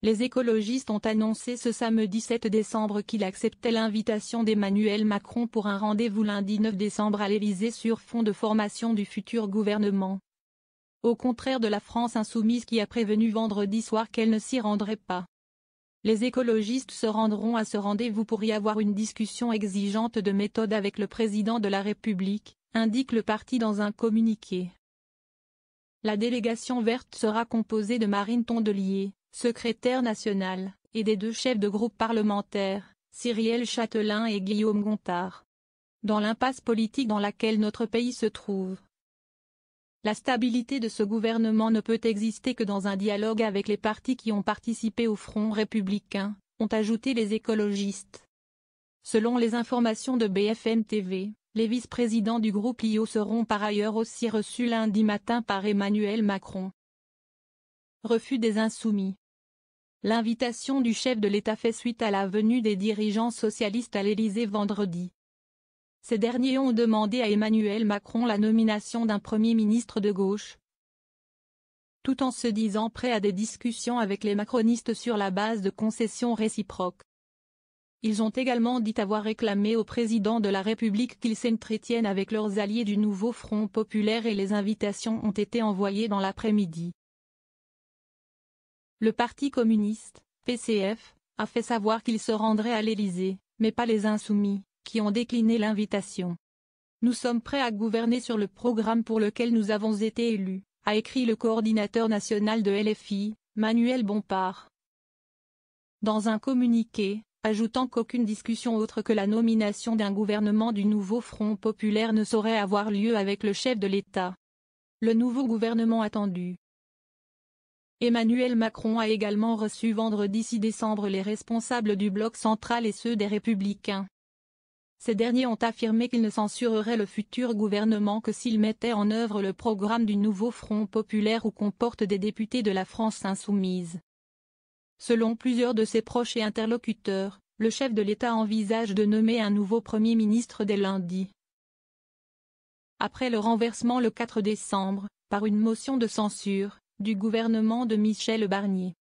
Les écologistes ont annoncé ce samedi 7 décembre qu'ils acceptaient l'invitation d'Emmanuel Macron pour un rendez-vous lundi 9 décembre à l'Élysée sur fond de formation du futur gouvernement. Au contraire de la France insoumise qui a prévenu vendredi soir qu'elle ne s'y rendrait pas. Les écologistes se rendront à ce rendez-vous pour y avoir une discussion exigeante de méthode avec le président de la République, indique le parti dans un communiqué. La délégation verte sera composée de Marine Tondelier, secrétaire nationale, et des 2 chefs de groupe parlementaires, Cyrielle Châtelain et Guillaume Gontard. Dans l'impasse politique dans laquelle notre pays se trouve, la stabilité de ce gouvernement ne peut exister que dans un dialogue avec les partis qui ont participé au Front républicain, ont ajouté les écologistes. Selon les informations de BFM TV, les vice-présidents du groupe IO seront par ailleurs aussi reçus lundi matin par Emmanuel Macron. Refus des Insoumis. L'invitation du chef de l'État fait suite à la venue des dirigeants socialistes à l'Élysée vendredi. Ces derniers ont demandé à Emmanuel Macron la nomination d'un Premier ministre de gauche, tout en se disant prêt à des discussions avec les macronistes sur la base de concessions réciproques. Ils ont également dit avoir réclamé au président de la République qu'il s'entretienne avec leurs alliés du nouveau Front populaire et les invitations ont été envoyées dans l'après-midi. Le Parti communiste, PCF, a fait savoir qu'il se rendrait à l'Élysée, mais pas les Insoumis, qui ont décliné l'invitation. Nous sommes prêts à gouverner sur le programme pour lequel nous avons été élus, a écrit le coordinateur national de LFI, Manuel Bompard. Dans un communiqué, ajoutant qu'aucune discussion autre que la nomination d'un gouvernement du nouveau Front populaire ne saurait avoir lieu avec le chef de l'État. Le nouveau gouvernement attendu. Emmanuel Macron a également reçu vendredi 6 décembre les responsables du bloc central et ceux des Républicains. Ces derniers ont affirmé qu'ils ne censureraient le futur gouvernement que s'il mettait en œuvre le programme du nouveau Front populaire où comporte des députés de la France insoumise. Selon plusieurs de ses proches et interlocuteurs, le chef de l'État envisage de nommer un nouveau Premier ministre dès lundi. Après le renversement le 4 décembre, par une motion de censure, du gouvernement de Michel Barnier.